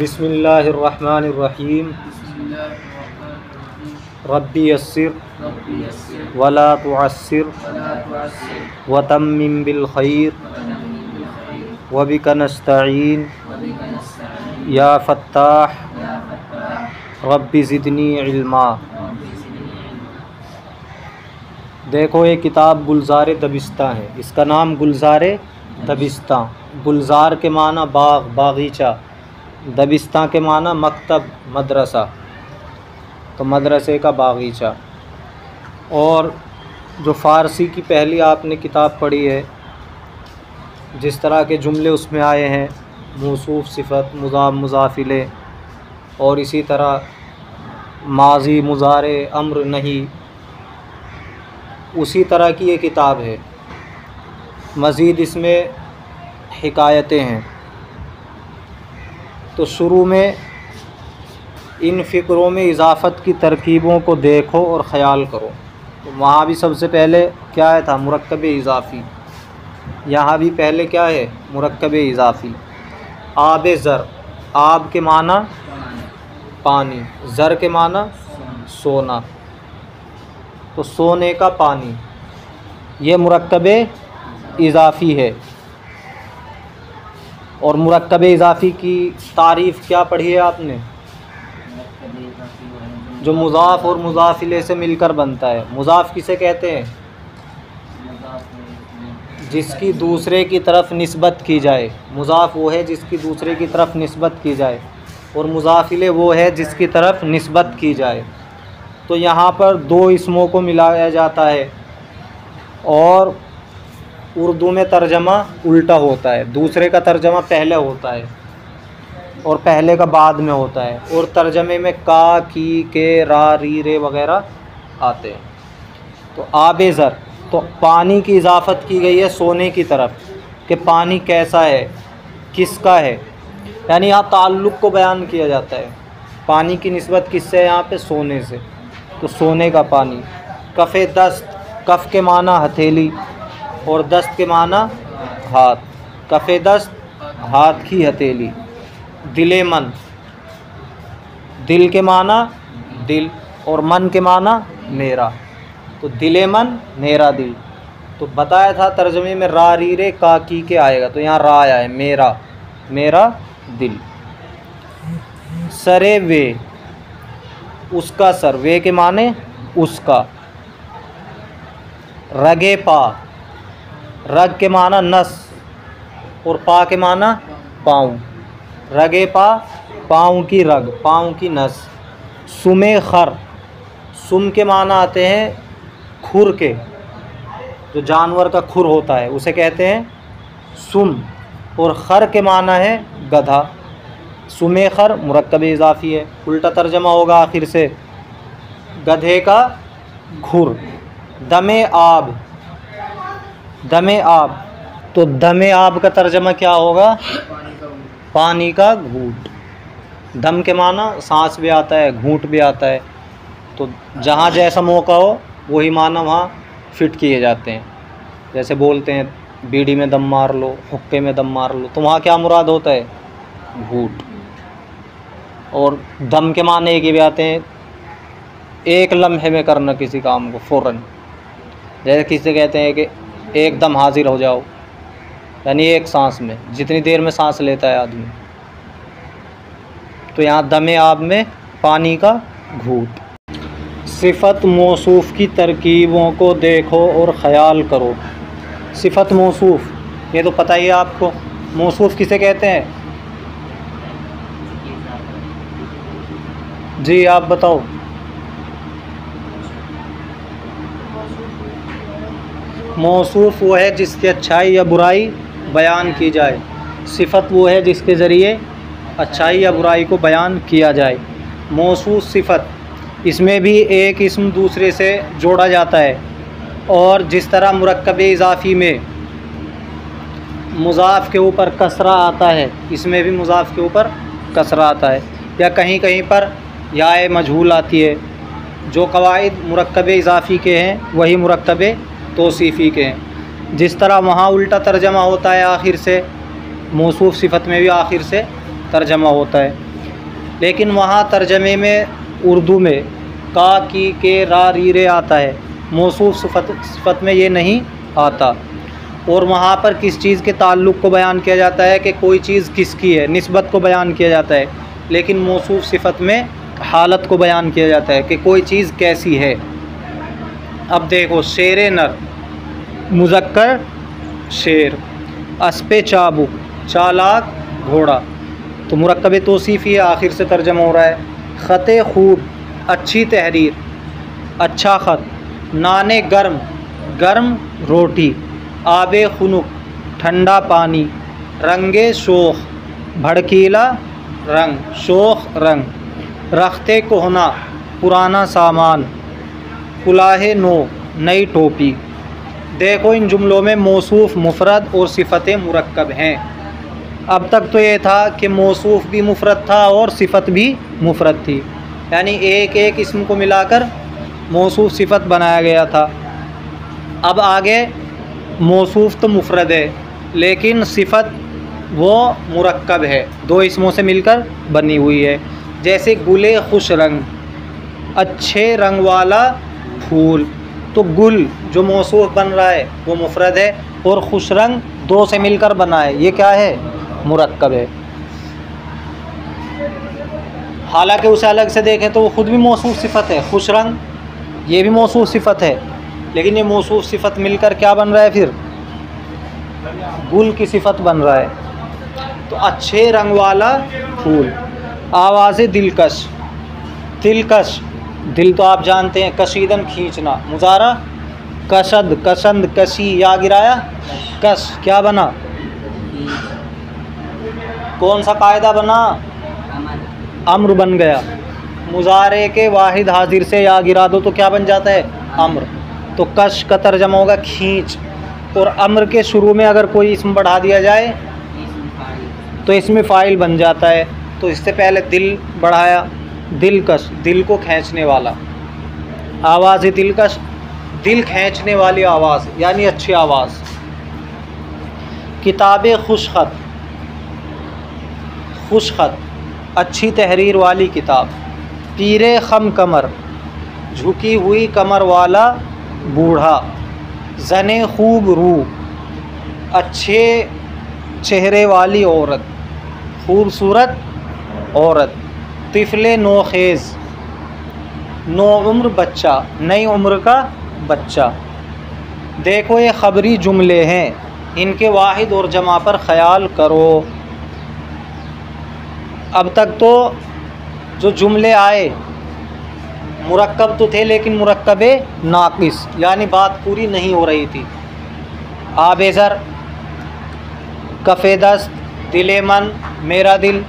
बिस्मिल्लाहिर्रहमानिर्रहीम। रब्बी यस्सिर वला तुअस्सिर वतम्मिम बिल खैर वबिका नस्तईन या फ़त्ताह रब्बी ज़िदनी इल्मा। देखो ये किताब गुलज़ार दबिस्तां है। इसका नाम गुलज़ार दबिस्तां। गुलज़ार के माना बाग, बागीचा। दबिस्तां के माना मकतब, मदरसा। तो मदरसे का बागीचा। और जो फ़ारसी की पहली आपने किताब पढ़ी है, जिस तरह के जुमले उसमें आए हैं, मौसूफ़, सिफ़त, मुज़ाफ़, मुज़ाफ़िले, और इसी तरह माज़ी, मुज़ारे, अम्र, नहीं, उसी तरह की ये किताब है। मज़ीद इसमें हिकायतें हैं। तो शुरू में इन फ़िक्रों में इजाफ़त की तरकीबों को देखो और ख़याल करो। तो वहाँ भी सबसे पहले क्या है था? मुरक्कब इज़ाफ़ी। यहाँ भी पहले क्या है? मुरक्कब इज़ाफ़ी। आब ज़र, आब के माना पानी, ज़र के माना सोना। तो सोने का पानी, ये मुरक्कब इज़ाफ़ी है। और मुरक्कब इज़ाफ़ी की तारीफ़ क्या पढ़ी है आपने? जो मुज़ाफ़ और मुज़ाफ़िले से मिलकर बनता है। मुज़ाफ़ किसे कहते हैं? जिसकी दूसरे की तरफ निस्बत की जाए। मुज़ाफ़ वो है जिसकी दूसरे की तरफ निस्बत की जाए, और मुज़ाफ़िले वो है जिसकी तरफ निस्बत की जाए। तो यहाँ पर दो इसमों को मिलाया जाता है, और उर्दू में तर्जमा उल्टा होता है। दूसरे का तर्जमा पहले होता है और पहले का बाद में होता है, और तर्जमे में का, की, के, रा, री, रे वगैरह आते हैं। तो आबे ज़र, तो पानी की इजाफ़त की गई है सोने की तरफ, कि पानी कैसा है, किसका है। यानी यहाँ ताल्लुक़ को बयान किया जाता है। पानी की निस्बत किससे है? यहाँ पे सोने से। तो सोने का पानी। कफ़े दस्त, कफ़ के माना हथेली और दस्त के माना हाथ। कफ़े दस्त, हाथ की हथेली। दिले मन, दिल के माना दिल, और मन के माना मेरा। तो दिले मन, मेरा दिल। तो बताया था तर्जमे में रा, री, रे, का, की के आएगा। तो यहाँ रा आया है, मेरा, मेरा दिल। सरे वे, उसका सर, वे के माने उसका। रगे पा, रग के माना नस और पा के माना पाँव। रगे पा, पाँव की रग, पाँव की नस। सुमे खर, सुम के माना आते हैं खुर के, जो जानवर का खुर होता है उसे कहते हैं सुम, और खर के माना है गधा। सुमे खर मुरक्कब इज़ाफ़ी है। उल्टा तर्जमा होगा आखिर से, गधे का खुर। दमे आब, दमे आब, तो दमे आब का तर्जमा क्या होगा? पानी का घूंट। दम के माना सांस भी आता है, घूंट भी आता है। तो जहाँ जैसा मौका हो वही माना वहाँ फिट किए जाते हैं। जैसे बोलते हैं बीड़ी में दम मार लो, हुक्के में दम मार लो, तो वहाँ क्या मुराद होता है? घूंट। और दम के माने एक ही भी आते हैं, एक लम्हे में करना किसी काम को फ़ौरन। जैसे किसी कहते हैं कि एकदम हाजिर हो जाओ, यानी एक सांस में, जितनी देर में सांस लेता है आदमी। तो यहाँ दमे आब में पानी का घूंट। सिफ़त मौसूफ़ की तरकीबों को देखो और ख़याल करो। सिफ़त मौसूफ़, ये तो पता ही है आपको। मौसूफ़ किसे कहते हैं? जी आप बताओ। मौसूफ़ वो है जिसकी अच्छाई या बुराई बयान की जाए। सिफ़त वो है जिसके ज़रिए अच्छाई या बुराई को बयान किया जाए। मौसूफ़ सिफ़त, इसमें भी एक इस्म दूसरे से जोड़ा जाता है। और जिस तरह मुरक्कब इज़ाफ़ी में मुज़ाफ़ के ऊपर कसरा आता है, इसमें भी मुज़ाफ़ के ऊपर कसरा आता है, या कहीं कहीं पर याए मजहूल आती है। जो कवाइद मुरक्कब इज़ाफ़ी के हैं वही मुरक्कब तौसीफ़ी के हैं। जिस तरह वहाँ उल्टा तर्जमा होता है आखिर से, मौसूफ़ सिफ़त में भी आखिर से तर्जमा होता है। लेकिन वहाँ तर्जमे में उर्दू में का, की, के, रा, री, रे आता है, मौसूफ सिफत में ये नहीं आता। और वहाँ पर किस चीज़ के ताल्लुक़ को बयान किया जाता है कि कोई चीज़ किसकी है, निस्बत को बयान किया जाता है। लेकिन मौसूफ सिफत में हालत को बयान किया जाता है कि कोई चीज़ कैसी है। अब देखो, शेर नर मुज़क्कर शेर, अस्पे चाबुक चालाक घोड़ा, तो मुरक्कब तौसीफ़ी है, आखिर से तर्जमा हो रहा है। ख़त खूब अच्छी तहरीर, अच्छा ख़त। नाने गर्म गर्म रोटी। आबे खुनुक ठंडा पानी। रंगे शोख भड़कीला रंग, शोख रंग। रखते कोहना पुराना सामान। कुलाहे नो नई टोपी। देखो, इन जुमलों में मौसूफ़ मुफ़रद और सिफ़तें मुरक्कब हैं। अब तक तो ये था कि मौसूफ़ भी मुफ़रद था और सिफ़त भी मुफ़रद थी, यानी एक एक इसम को मिलाकर मौसूफ़ सिफ़त बनाया गया था। अब आगे मौसूफ़ तो मुफ़रद है लेकिन सिफ़त वो मुरक्कब है, दो इसमों से मिलकर बनी हुई है। जैसे गुले खुश रंग, अच्छे रंग वाला फूल। तो गुल जो मौसूफ़ बन रहा है वो मुफ़रद है और खुश रंग दो से मिलकर बना है, ये क्या है, मुरक्कब है। हालांकि उसे अलग से देखें तो वो ख़ुद भी मौसूफ़ सिफ़त है, खुश रंग ये भी मौसूफ़ सिफ़त है, लेकिन ये मौसूफ़ सिफ़त मिलकर क्या बन रहा है, फिर गुल की सिफ़त बन रहा है। तो अच्छे रंग वाला फूल। आवाज़ दिलकश, दिलकश दिल तो आप जानते हैं, कशीदन खींचना। मुजारा कशद कसंद कशी, या गिराया कश, क्या बना, कौन सा कायदा बना, अम्र बन गया। मुजारे के वाहिद हाजिर से या गिरा दो तो क्या बन जाता है, अम्र। तो कश का तर्जमा होगा खींच। और अम्र के शुरू में अगर कोई इसम बढ़ा दिया जाए तो इसमें फ़ाइल बन जाता है। तो इससे पहले दिल बढ़ाया, दिलकश दिल को खींचने वाला। आवाज़ दिलकश दिल खींचने वाली आवाज़, यानी अच्छी आवाज़। किताब खुशख़त, खुशख़त अच्छी तहरीर वाली किताब। पीरे खम कमर झुकी हुई कमर वाला बूढ़ा। ज़ने खूब रूह अच्छे चेहरे वाली औरत, खूबसूरत औरत। तिफ़ले नोखेज़ नौउम्र बच्चा, नई उम्र का बच्चा। देखो, ये ख़बरी जुमले हैं, इनके वाहिद और जमा पर ख़याल करो। अब तक तो जो जुमले आए मुरक्कब तो थे लेकिन मुरक्कब नाक़िस, यानी बात पूरी नहीं हो रही थी। आबे ज़र, कफ़े दस्त, दिले मन, मेरा दिल।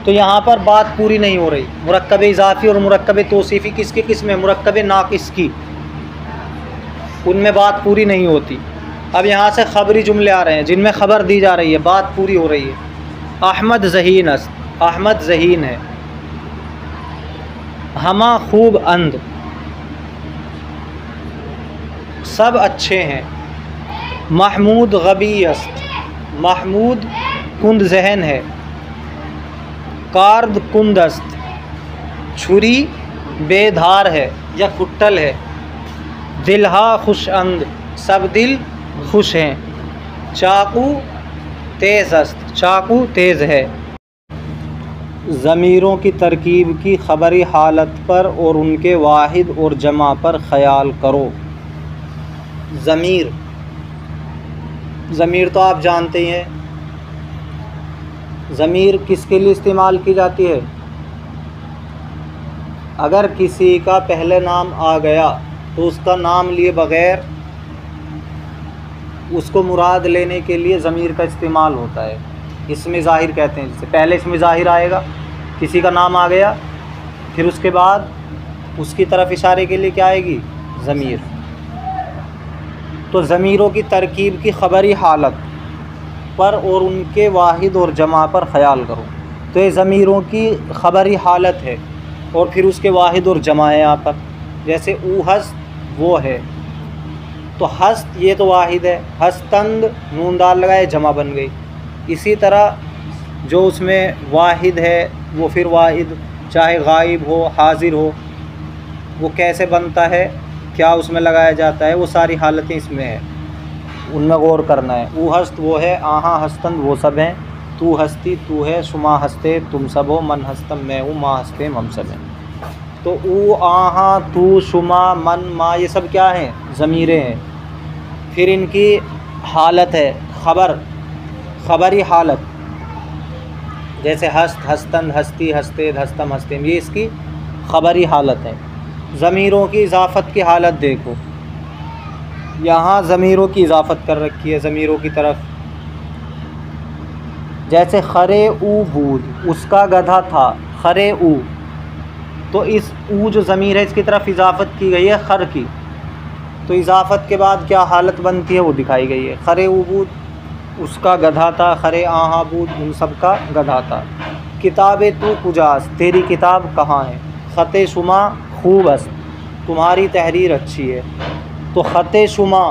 तो यहाँ पर बात पूरी नहीं हो रही। मुरक्कब इज़ाफ़ी और मुरक्कब तौसीफ़ी किसकी किस्म है, मुरक्कब नाक़िस की, उनमें बात पूरी नहीं होती। अब यहाँ से ख़बरी जुमले आ रहे हैं जिनमें ख़बर दी जा रही है, बात पूरी हो रही है। अहमद ज़हीन अस्त, अहमद ज़हीन है। हमा खूब अंध, सब अच्छे हैं। महमूद गबी अस्त, महमूद कुंद जहन है। कार्द कुंद अस्त, छुरी बेधार है या कुट्टल है। दिलहा खुश अंद, सब दिल खुश हैं। चाकू तेज़ अस्त, चाकू तेज़ है। ज़मीरों की तरकीब की ख़बरी हालत पर और उनके वाहिद और जमा पर ख़याल करो। ज़मीर, ज़मीर तो आप जानते ही हैं। ज़मीर किसके लिए इस्तेमाल की जाती है, अगर किसी का पहले नाम आ गया तो उसका नाम लिए बग़ैर उसको मुराद लेने के लिए ज़मीर का इस्तेमाल होता है। इसमें ज़ाहिर कहते हैं, जिससे पहले इसमें ज़ाहिर आएगा, किसी का नाम आ गया, फिर उसके बाद उसकी तरफ इशारे के लिए क्या आएगी, ज़मीर। तो ज़मीरों की तरकीब की ख़बरी हालत पर और उनके वाहिद और जमा पर ख़याल करो। तो ये ज़मीरों की ख़बरी हालत है और फिर उसके वाहिद और जमा है यहाँ पर। जैसे ऊ हस्त वो है, तो हस्त ये तो वाहिद है, हस्तंद नून दाल लगाए जमा बन गई। इसी तरह जो उसमें वाहिद है वो फिर वाहिद, चाहे गायब हो हाजिर हो, वो कैसे बनता है, क्या उसमें लगाया जाता है, वो सारी हालतें इसमें है, उनमें गौर करना है। ऊ हस्त वो है, आहा हस्तन वो सब हैं, तू हस्ती तू है, शुमा हस्ते तुम सब हो, मन हस्तम मैं हूँ, माँ हस्ते हम सब हैं। तो ऊ आहा तू शुमा मन माँ ये सब क्या हैं, ज़मीरें हैं। फिर इनकी हालत है ख़बर, ख़बरी हालत, जैसे हस्त हस्तन हस्ती हस्ते हस्तम हस्तेम, ये इसकी ख़बरी हालत है। ज़मीरों की इजाफ़त की हालत देखो, यहाँ ज़मीरों की इजाफ़त कर रखी है ज़मीरों की तरफ, जैसे खरे ऊ बूद, उसका गधा था, खरे ऊ, तो इस ऊ जो ज़मीर है इसकी तरफ इजाफ़त की गई है खर की, तो इजाफ़त के बाद क्या हालत बनती है वो दिखाई गई है। खरे ऊ बूद, उसका गधा था, खरे आहा बूद, उन सब का गधा था। किताबे तू कुजास, तेरी किताब कहाँ है। ख़ते शुमा खूब अस्त, तुम्हारी तहरीर अच्छी है। तो ख़ते शुमा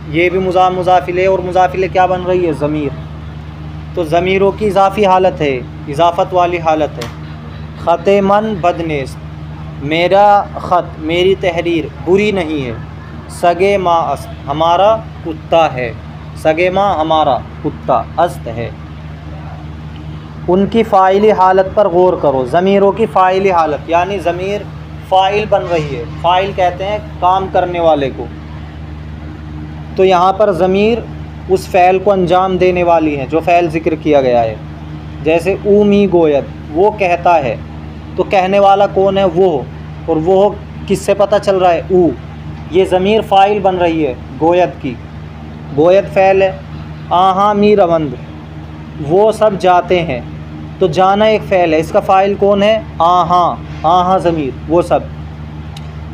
ये भी मुज़ाफ़िले, और मुज़ाफ़िले क्या बन रही है, ज़मीर, तो ज़मीरों की इजाफ़ी हालत है, इजाफ़त वाली हालत है। ख़ते मन बदनेस्त, मेरा ख़त मेरी तहरीर बुरी नहीं है। सगे माँ अस्त, हमारा कुत्ता है, सगे माँ हमारा कुत्ता, अस्त है। उनकी फ़ाइली हालत पर गौर करो, ज़मीरों की फ़ाइली हालत, यानी ज़मीर फ़ाइल बन रही है, फ़ाइल कहते हैं काम करने वाले को, तो यहाँ पर ज़मीर उस फ़ैल को अंजाम देने वाली है जो फ़ैल ज़िक्र किया गया है। जैसे ऊमी गोयद, वो कहता है, तो कहने वाला कौन है, वो, और वो किससे पता चल रहा है, ऊ, ये ज़मीर फ़ाइल बन रही है गोयद की, गोयद फ़ैल है। आहा मी रवंद, वो सब जाते हैं, तो जाना एक फ़ैल है, इसका फ़ाइल कौन है, आहा, आहा ज़मीर, वो सब।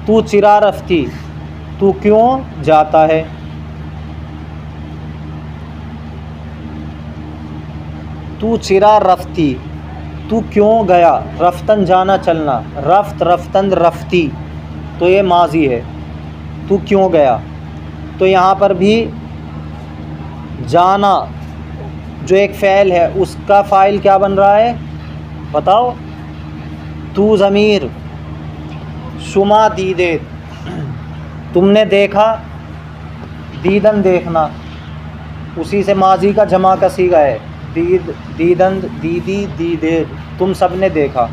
तू चिरा रफ्ती, तू क्यों जाता है। तू चिरा रफ्ती, तू क्यों गया, रफ्तन जाना चलना, रफ्त रफ्तन रफ्ती, तो ये माजी है, तू क्यों गया। तो यहाँ पर भी जाना जो एक फ़ैल है उसका फ़ाइल क्या बन रहा है, बताओ, तू ज़मीर, शुमा दीदे, तुमने देखा, दीदन देखना, उसी से माजी का जमा का सीगा है, दीद दीदन दीदी दीदे, तुम सब ने देखा,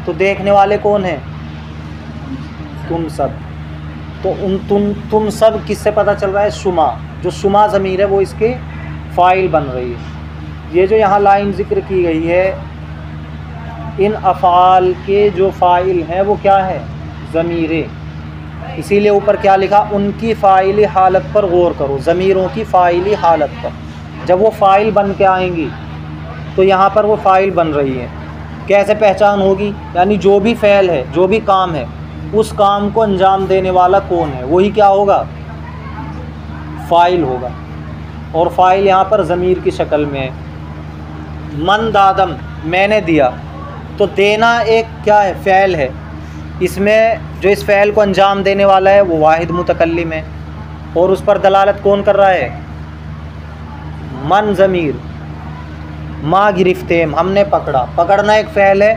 तो देखने वाले कौन हैं, तुम सब। तो तुम सब किससे पता चल रहा है, शुमा, जो शुमा ज़मीर है वो इसके फ़ाइल बन रही है। ये जो यहाँ लाइन ज़िक्र की गई है, इन अफ़ाल के जो फ़ाइल हैं वो क्या है, ज़मीरें, इसीलिए ऊपर क्या लिखा, उनकी फ़ाइली हालत पर गौर करो, ज़मीरों की फ़ाइली हालत पर, जब वो फ़ाइल बन के आएंगी तो यहाँ पर वो फ़ाइल बन रही है। कैसे पहचान होगी, यानी जो भी फ़ैल है, जो भी काम है, उस काम को अंजाम देने वाला कौन है, वही क्या होगा, फ़ाइल होगा, और फ़ाइल यहाँ पर ज़मीर की शक्ल में है। मन दादम, मैंने दिया, तो देना एक क्या है, फ़ैल है, इसमें जो इस फ़ैल को अंजाम देने वाला है वो वाहिद मुतकल्लिम है, और उस पर दलालत कौन कर रहा है, मन ज़मीर। माँ गिरफ्तेम, हमने पकड़ा, पकड़ना एक फ़ैल है,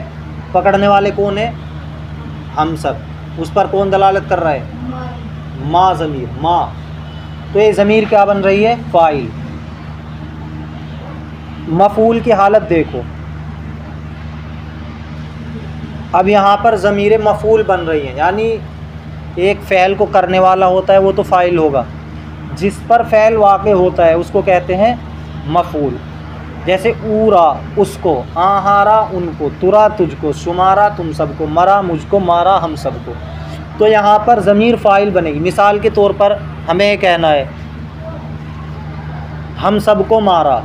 पकड़ने वाले कौन है, हम सब, उस पर कौन दलालत कर रहा है, माँ ज़मीर, माँ, तो ये ज़मीर क्या बन रही है, फ़ाइल। मफ़ूल की हालत देखो, अब यहाँ पर ज़मीर मफ़ूल बन रही हैं, यानी एक फ़ैल को करने वाला होता है वो तो फ़ाइल होगा, जिस पर फ़ैल वाक़े होता है उसको कहते हैं मफ़ूल। जैसे ऊरा उसको, आहारा उनको, तुरा तुझको, शुमारा तुम सबको, मरा मुझको, मारा हम सबको, तो यहाँ पर ज़मीर फ़ाइल बनेगी। मिसाल के तौर पर हमें कहना है हम सबको मारा,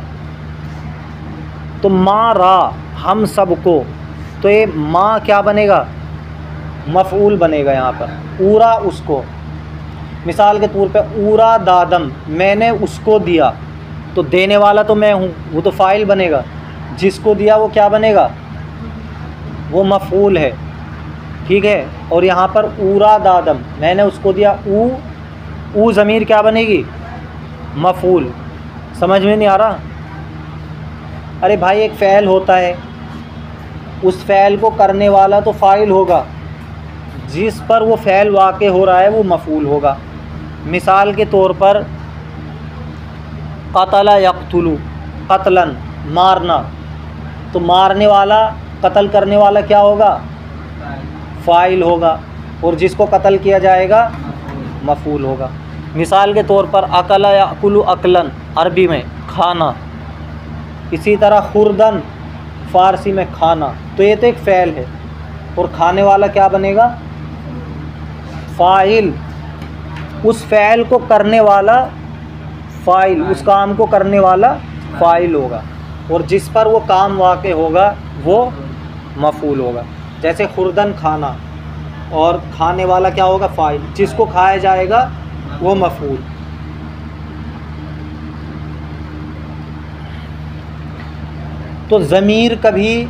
तो मारा हम सबको, तो ये माँ क्या बनेगा, मफ़ऊल बनेगा यहाँ पर। ऊरा उसको, मिसाल के तौर पे ऊरा दादम, मैंने उसको दिया, तो देने वाला तो मैं हूँ, वो तो फ़ाइल बनेगा, जिसको दिया वो क्या बनेगा, वो मफ़ऊल है, ठीक है। और यहाँ पर ऊरा दादम, मैंने उसको दिया, ऊ ज़मीर क्या बनेगी, मफ़ऊल। समझ में नहीं आ रहा, अरे भाई एक फ़ैल होता है, उस फ़ैल को करने वाला तो फ़ाइल होगा, जिस पर वो फ़ैल वाक़े हो रहा है वो मफ़ूल होगा। मिसाल के तौर पर क़तला यक़्तुलु, क़त्लन मारना, तो मारने वाला कत्ल करने वाला क्या होगा? फ़ाइल होगा, और जिसको कत्ल किया जाएगा मफ़ूल होगा। मिसाल के तौर पर अकला यअकुलु अकलन अरबी में खाना, इसी तरह खुर्दन फ़ारसी में खाना। तो ये तो एक फ़ैल है, और खाने वाला क्या बनेगा? फ़ाइल। उस फ़ैल को करने वाला फ़ाइल, उस काम को करने वाला फ़ाइल होगा, और जिस पर वो काम वाक़े होगा वो मफ़ूल होगा। जैसे खुर्दन खाना, और खाने वाला क्या होगा? फ़ाइल। जिसको खाया जाएगा वो मफ़ूल। तो ज़मीर कभी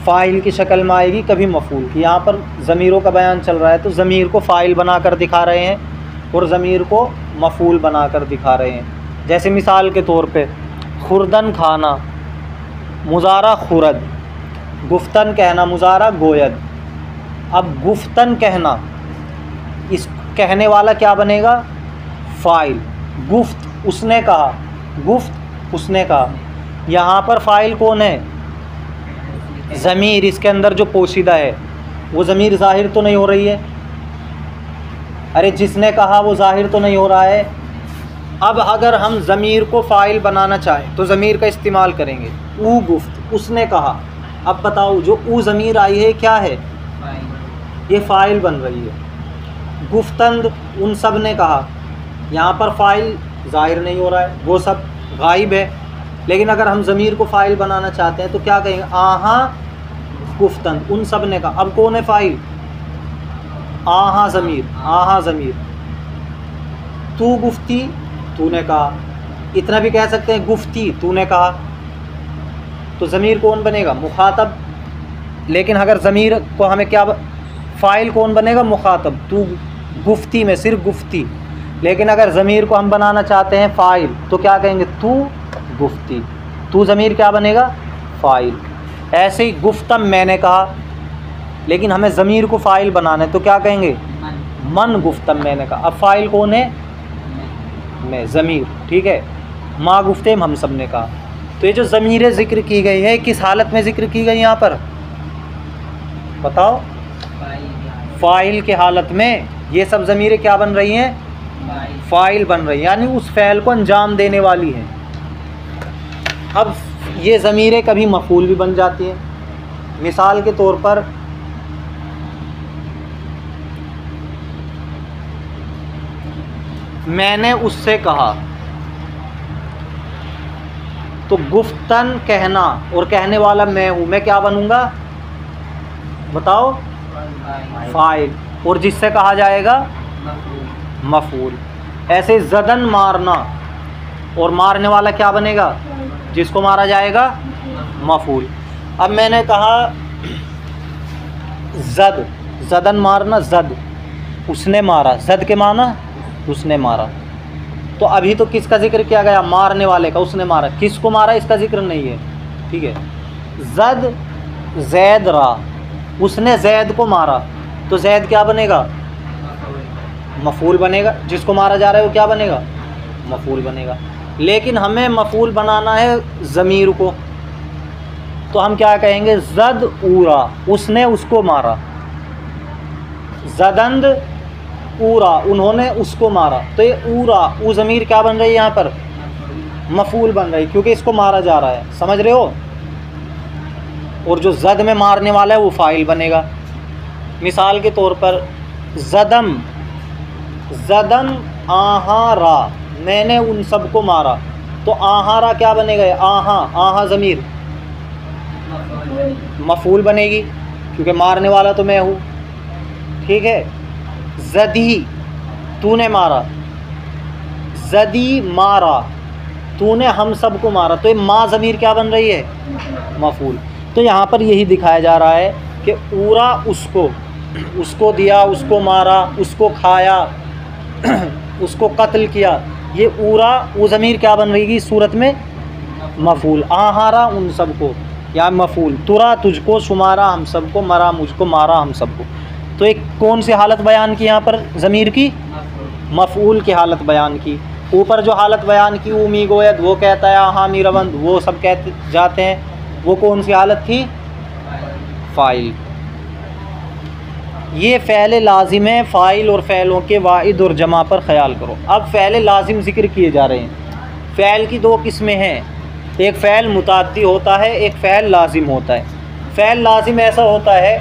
फ़ाइल की शक्ल में आएगी, कभी मफ़ूल की। यहाँ पर ज़मीरों का बयान चल रहा है, तो ज़मीर को फ़ाइल बनाकर दिखा रहे हैं और ज़मीर को मफ़ूल बनाकर दिखा रहे हैं। जैसे मिसाल के तौर पे खुर्दन खाना, मुज़ारा खुरद, गुफ्तन कहना, मुज़ारा गोयद। अब गुफ्तन कहना, इस कहने वाला क्या बनेगा? फ़ाइल। गुफ्त उसने कहा, गुफ्त उसने कहा। यहाँ पर फ़ाइल कौन है? ज़मीर। इसके अंदर जो पोशीदा है वो ज़मीर ज़ाहिर तो नहीं हो रही है। अरे जिसने कहा वो ज़ाहिर तो नहीं हो रहा है। अब अगर हम ज़मीर को फ़ाइल बनाना चाहें तो ज़मीर का इस्तेमाल करेंगे। ऊ गुफ्त, उसने कहा। अब बताओ जो ऊ ज़मीर आई है क्या है? ये फ़ाइल बन रही है। गुफ्तंद उन सब ने कहा, यहाँ पर फ़ाइल ज़ाहिर नहीं हो रहा है, वो सब गायब है। लेकिन अगर हम ज़मीर को फ़ाइल बनाना चाहते हैं तो क्या कहेंगे? आहा गुफ्तन, उन सब ने कहा। अब कौन है फ़ाइल? आहा ज़मीर, आहा ज़मीर। तू गुफ्ती, तूने कहा। इतना भी कह सकते हैं गुफ्ती, तूने कहा। तो ज़मीर कौन बनेगा? मुखातब। लेकिन अगर ज़मीर को हमें क्या फ़ाइल कौन बनेगा? मुखातब। तू गुफ्ती में सिर्फ गुफ्ती। लेकिन अगर ज़मीर को हम बनाना चाहते हैं फ़ाइल तो क्या कहेंगे? तू गुफ्ती। तू ज़मीर क्या बनेगा? फ़ाइल। ऐसे ही गुफ्तम मैंने कहा, लेकिन हमें ज़मीर को फ़ाइल बनाना है तो क्या कहेंगे? मन गुफ्तम मैंने कहा। अब फ़ाइल कौन है? मैं, ज़मीर। ठीक है। माँ गुफ्तेम हम सब ने कहा। तो ये जो ज़मीरें ज़िक्र की गई है किस हालत में ज़िक्र की गई? यहाँ पर बताओ। फ़ाइल के हालत में ये सब ज़मीरें क्या बन रही हैं? फ़ाइल बन रही हैं, यानी उस फ़ैल को अंजाम देने वाली हैं। अब ये ज़मीरें कभी मफ़ूल भी बन जाती हैं। मिसाल के तौर पर मैंने उससे कहा, तो गुफ्तन कहना और कहने वाला मैं हूँ, मैं क्या बनूँगा? बताओ। फ़ाइल। और जिससे कहा जाएगा मफ़ूल। ऐसे ज़दन मारना, और मारने वाला क्या बनेगा? जिसको मारा जाएगा मफ़ूल। अब मैंने कहा ज़द, ज़दन मारना, ज़द उसने मारा, ज़द के माना उसने मारा। तो अभी तो किसका जिक्र किया गया? मारने वाले का, उसने मारा। किसको मारा इसका जिक्र नहीं है। ठीक है। ज़द ज़ैद रा, उसने ज़ैद को मारा, तो ज़ैद क्या बनेगा? मफ़ूल बनेगा। जिसको मारा जा रहा है वो क्या बनेगा? मफ़ूल बनेगा। लेकिन हमें मफ़ूल बनाना है ज़मीर को, तो हम क्या कहेंगे? ज़द ऊरा, उसने उसको मारा। ज़दंद ऊरा, उन्होंने उसको मारा। तो ये ऊरा, ऊ ज़मीर क्या बन रही है यहाँ पर? मफ़ूल बन रही, क्योंकि इसको मारा जा रहा है। समझ रहे हो? और जो ज़द में मारने वाला है वो फ़ाइल बनेगा। मिसाल के तौर पर ज़दम, ज़दम आहारा, मैंने उन सब को मारा। तो आहारा क्या बनेगा? आहा, आहा ज़मीर मफ़ूल बनेगी, क्योंकि मारने वाला तो मैं हूँ। ठीक है। ज़दी, तूने मारा। ज़दी मारा, तूने हम सब को मारा। तो ये माँ ज़मीर क्या बन रही है? मफ़ूल। तो यहाँ पर यही दिखाया जा रहा है कि ऊरा उसको, उसको दिया, उसको मारा, उसको खाया, उसको कत्ल किया। ये ऊरा, वो ज़मीर क्या बन रही सूरत में? मफ़ूल। आहारा उन सब को, या मफ़ूल, तुरा तुझको, शुमारा हम सबको, मरा मुझको, मारा हम सबको। तो एक कौन सी हालत बयान की यहाँ पर ज़मीर की? मफ़ूल की हालत बयान की। ऊपर जो हालत बयान की उमी गोयद, वो कहता है हाँ मीरबंद, वो सब कहते जाते हैं, वो कौन सी हालत थी? फ़ाइल। ये फ़ेल लाजिम है। फ़ाइल और फ़ेलों के वाइद और जमा पर ख़याल करो। अब फ़ेल लाजिम ज़िक्र किए जा रहे हैं। फ़ेल की दो किस्में हैं, एक फ़ेल मुताद्दी होता है, एक फ़ेल लाजिम होता है। फ़ेल लाजिम ऐसा होता है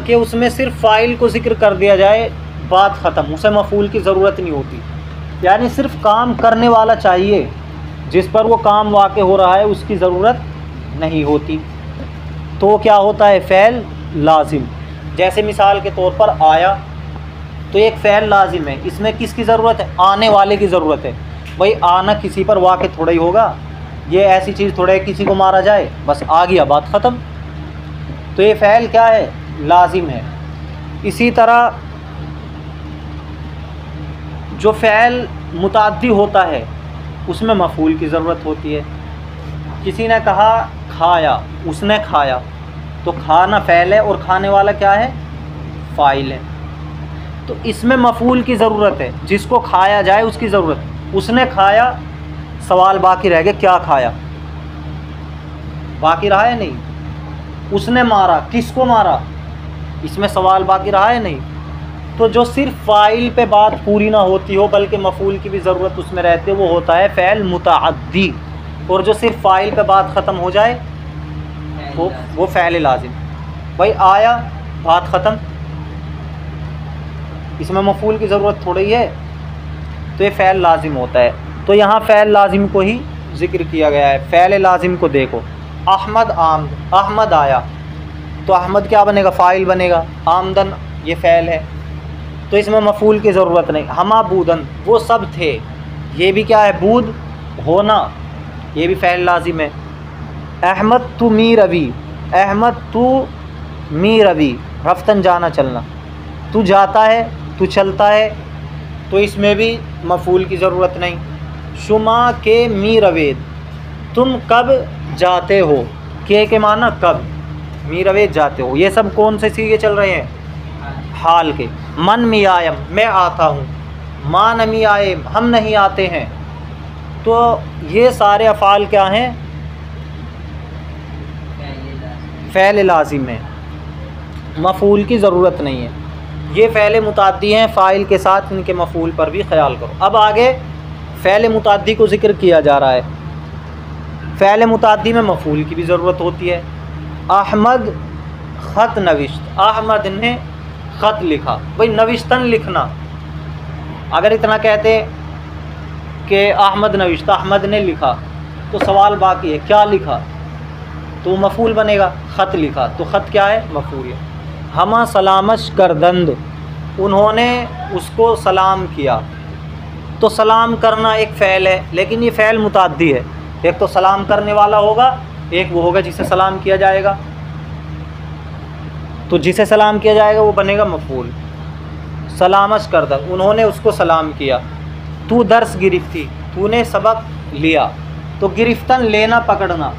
कि उसमें सिर्फ़ फ़ाइल को ज़िक्र कर दिया जाए, बात ख़त्म, उसे मफ़ूल की ज़रूरत नहीं होती। यानी सिर्फ़ काम करने वाला चाहिए, जिस पर वो काम वाक़े हो रहा है उसकी ज़रूरत नहीं होती। तो क्या होता है? फ़ेल लाजिम। जैसे मिसाल के तौर पर आया, तो एक फ़ेल लाजिम है, इसमें किसकी ज़रूरत है? आने वाले की ज़रूरत है। भाई आना किसी पर वाक़े थोड़ा ही होगा, ये ऐसी चीज़ थोड़ा है किसी को मारा जाए बस आ गया, बात ख़त्म। तो ये फ़ेल क्या है? लाजिम है। इसी तरह जो फ़ेल मुताद्दी होता है उसमें मफ़ूल की ज़रूरत होती है। किसी ने कहा खाया, उसने खाया, तो खाना फ़ेल है और खाने वाला क्या है? फ़ाइल है। तो इसमें मफ़ूल की ज़रूरत है, जिसको खाया जाए उसकी ज़रूरत। उसने खाया, सवाल बाकी रह गया क्या खाया? बाकी रहा है नहीं। उसने मारा, किसको मारा? इसमें सवाल बाकी रहा है नहीं। तो जो सिर्फ फ़ाइल पे बात पूरी ना होती हो बल्कि मफ़ूल की भी ज़रूरत उसमें रहती है, वो होता है फ़ेल मुतअद्दी। और जो सिर्फ फ़ाइल पे बात ख़त्म हो जाए वो फ़ेल लाजिम। भाई आया, बात ख़त्म, इसमें मफ़ूल की ज़रूरत थोड़ी है, तो ये फ़ेल लाजिम होता है। तो यहाँ फ़ेल लाजिम को ही ज़िक्र किया गया है। फ़ेल लाजिम को देखो, अहमद आमद, अहमद आया, तो अहमद क्या बनेगा? फ़ाइल बनेगा। आमदन ये फ़ेल है, तो इसमें मफ़ूल की ज़रूरत नहीं। हमा बूदन, वो सब थे, ये भी क्या है? बूद होना, ये भी फ़ेल लाजिम है। अहमद तू मी रवि, अहमद तू मी रवि, रफ्तन जाना चलना, तू जाता है, तू चलता है, तो इसमें भी मफ़ूल की ज़रूरत नहीं। शुमा के मी रवेद, तुम कब जाते हो? के माना कब, मी रवेद जाते हो। ये सब कौन से सीगे चल रहे हैं? हाल के। मन मी आयम, मैं आता हूँ। मा नमी आए, हम नहीं आते हैं। तो ये सारे अफ़ाल क्या हैं? फ़ेल लाजिम है, मफ़ूल की ज़रूरत नहीं है। ये फ़ेल मुताद्दी हैं, फ़ाइल के साथ इनके मफ़ूल पर भी ख़याल करो। अब आगे फ़ेल मुताद्दी को ज़िक्र किया जा रहा है। फ़ेल मुताद्दी में मफ़ूल की भी ज़रूरत होती है। अहमद ख़त नविश्त, अहमद ने ख़त लिखा। भाई नविश्तन लिखना, अगर इतना कहते कि अहमद नविश्त, अहमद ने लिखा, तो सवाल बाकी है क्या लिखा? तो मफ़ूल बनेगा। ख़त लिखा, तो ख़त क्या है? मफ़ूल है। हमा सलामश करदंद, उन्होंने उसको सलाम किया। तो सलाम करना एक फ़ेल है, लेकिन ये फ़ेल मुताद्दी है। एक तो सलाम करने वाला होगा, एक वो होगा जिसे सलाम किया जाएगा। तो जिसे सलाम किया जाएगा वो बनेगा मफ़ूल। सलामश करदंद, उन्होंने उसको सलाम किया। तू दर्स गिरफ्ती, तूने सबक लिया। तो गिरफ्तन लेना पकड़ना,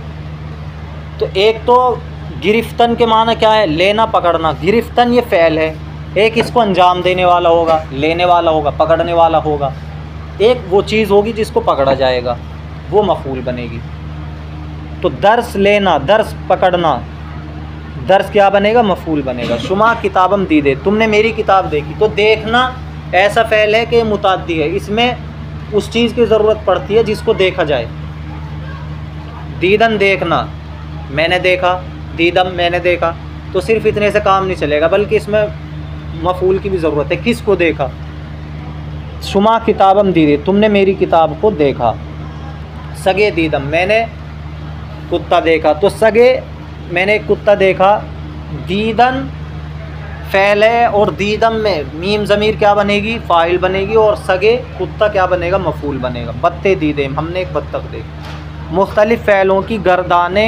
तो एक तो गिरफ्तन के माना क्या है? लेना पकड़ना। गिरफ्तन ये फ़ेल है, एक इसको अंजाम देने वाला होगा, लेने वाला होगा, पकड़ने वाला होगा। एक वो चीज़ होगी जिसको पकड़ा जाएगा, वो मफ़ूल बनेगी। तो दर्स लेना, दर्स पकड़ना, दर्स क्या बनेगा? मफ़ूल बनेगा। शुमा किताबम दीदे, तुमने मेरी किताब देखी। तो देखना ऐसा फ़ेल है कि मुताद्दी है, इसमें उस चीज़ की ज़रूरत पड़ती है जिसको देखा जाए। दीदन देखना, मैंने देखा, दीदम मैंने देखा, तो सिर्फ़ इतने से काम नहीं चलेगा, बल्कि इसमें मफ़ूल की भी ज़रूरत है। किसको देखा? शुमा किताबम दीदे, तुमने मेरी किताब को देखा। सगे दीदम, मैंने कुत्ता देखा। तो सगे मैंने कुत्ता देखा, दीदन फ़ेल है, और दीदम में मीम ज़मीर क्या बनेगी? फ़ाइल बनेगी, और सगे कुत्ता क्या बनेगा? मफ़ूल बनेगा। बत्ते दीदे, हमने एक बत्तख देखी। मुख्तलिफ़ फ़ेलों की गर्दाने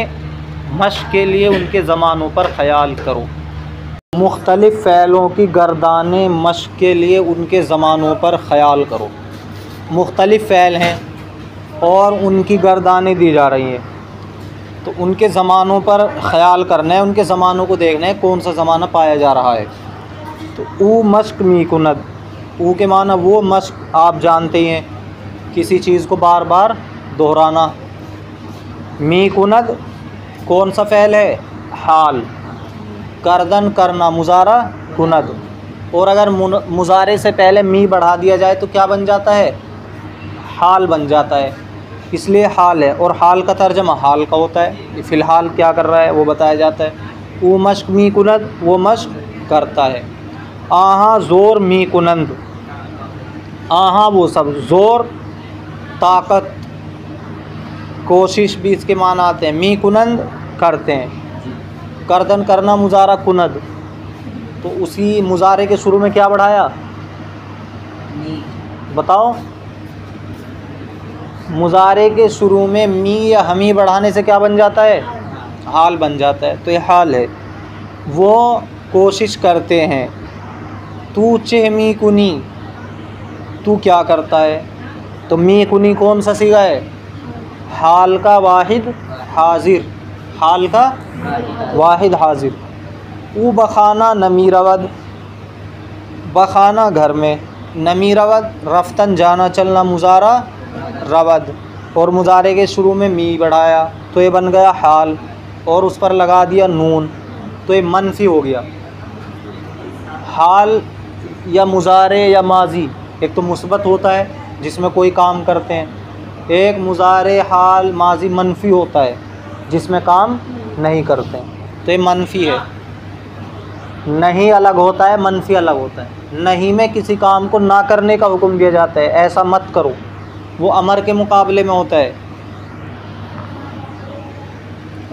मश्क के लिए उनके ज़मानों पर ख़याल करो। मुख्तलिफ़ फ़ेलों की गर्दाने मश्क के लिए उनके ज़मानों पर ख़याल करो। मुख्तलिफ़ फ़ेल हैं और उनकी गर्दानें दी जा रही हैं। तो उनके ज़मानों पर ख़याल करना है, उनके ज़मानों को देखना है कौन सा ज़माना पाया जा रहा है। तो ऊ मश्क मी कुनद, ऊ के माना वो मश्क, आप जानते ही हैं किसी चीज़ को बार बार दोहराना। मी कुनद कौन सा फ़ेल है? हाल। करदन करना मुज़ारा कुनद, और अगर मुज़ारे से पहले मी बढ़ा दिया जाए तो क्या बन जाता है? हाल बन जाता है, इसलिए हाल है। और हाल का तर्जमा हाल का होता है, फ़िलहाल क्या कर रहा है वो बताया जाता है। वो मश्क मी कुनद, वो मश्क करता है। आहा ज़ोर मी कुनंद, आहा वो सब, ज़ोर ताकत कोशिश भी इसके माना आते हैं। मी कुनंद करते हैं, करदन करना मुज़ारा कुनद, तो उसी मुज़ारे के शुरू में क्या बढ़ाया? बताओ। मुज़ारे के शुरू में मी या हमी बढ़ाने से क्या बन जाता है? हाल बन जाता है, तो ये हाल है। वो कोशिश करते हैं। तू चेह मी कुनी, तू क्या करता है? तो मी कुनी कौन सा सीगा है? हाल का वाहिद हाजिर, हाल का वाहिद हाजिर। ऊ बखाना नमी रवद, बखाना घर में, नमी रवद रफ्तन जाना चलना मुज़ारा रवद, और मुज़ारे के शुरू में मी बढ़ाया तो ये बन गया हाल, और उस पर लगा दिया नून तो ये मनफी हो गया। हाल या मुज़ारे या माजी, एक तो मुस्बत होता है जिसमें कोई काम करते हैं, एक मुज़ारे हाल माजी मनफी होता है जिसमें काम नहीं करते हैं, तो ये मनफी है। नहीं अलग होता है, मनफी अलग होता है। नहीं में किसी काम को ना करने का हुक्म दिया जाता है, ऐसा मत करो, वो अमर के मुकाबले में होता है।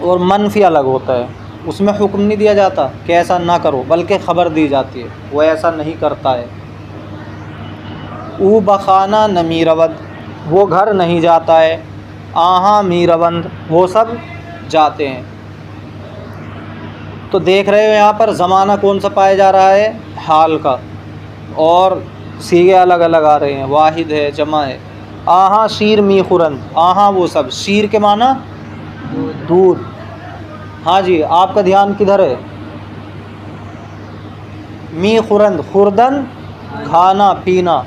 और मनफी अलग होता है, उसमें हुक्म नहीं दिया जाता कि ऐसा ना करो, बल्कि ख़बर दी जाती है वो ऐसा नहीं करता है। ऊ बखाना नमी रवद, वो घर नहीं जाता है। आहा मी रवंद, वो सब जाते हैं। तो देख रहे हो यहाँ पर ज़माना कौन सा पाया जा रहा है? हाल का, और सीगे अलग अलग आ रहे हैं, वाहिद है, जमा है। आहा शीर मी खुरंद, आहा वो सब, शीर के माना दूध। हाँ जी, आपका ध्यान किधर है? मी खुरंद, खुरदन खाना पीना,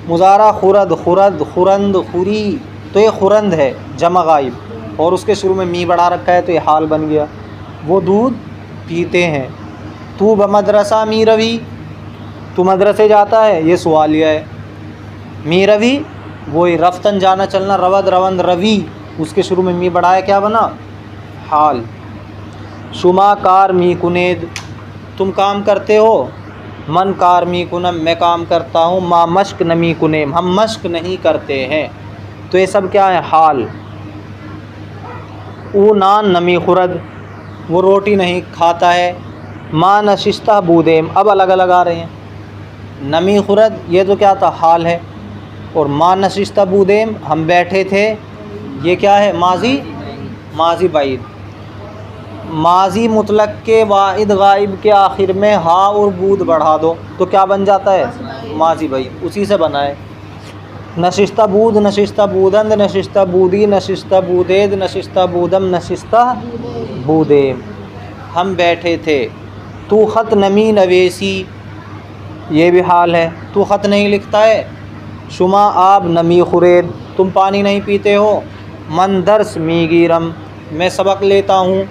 मुज़ारा खुरद खुरद खुरंद खुरी, तो ये खुरंद है जमा गायब, और उसके शुरू में मी बढ़ा रखा है तो ये हाल बन गया। वो दूध पीते हैं। तू बमदरसा मी रवि, तू मदरसे जाता है, ये सवालिया है। मी रवि वही रफ्तन जाना चलना, रवद रवंद रवि, उसके शुरू में मी बढ़ाया, क्या बना? हाल। शुमा कार मी कुनेद, तुम काम करते हो। मन कार मी कुनम, मैं काम करता हूँ। मा मश्क नमी कुनेम, हम मश्क नहीं करते हैं। तो ये सब क्या है? हाल। ऊ नान नमी खुरद, वो रोटी नहीं खाता है। माँ नशिस्ता बूदेम, अब अलग अलग आ रहे हैं। नमी खुरद ये तो क्या था? हाल है। और माँ नशिस्ता बूदेम, हम बैठे थे, ये क्या है? माजी, माजी बाइद। माजी मुतलक के वाहिद गायब के आखिर में हा और बूद बढ़ा दो तो क्या बन जाता है? माजी बाइद, उसी से बना है। नशिस्ता बूद, नशिस्ता बूदंद, नशिस्ता बूदी, नशिस्ता बूदेद, नशिस्ता बूदम, नशिस्ता बूदेम, हम बैठे थे। तू ख़त नमी नवेसी, ये भी हाल है, तू ख़त नहीं लिखता है। शुमा आब नमी खुरेद, तुम पानी नहीं पीते हो। मन दर्स मी गिरम, मैं सबक लेता हूँ।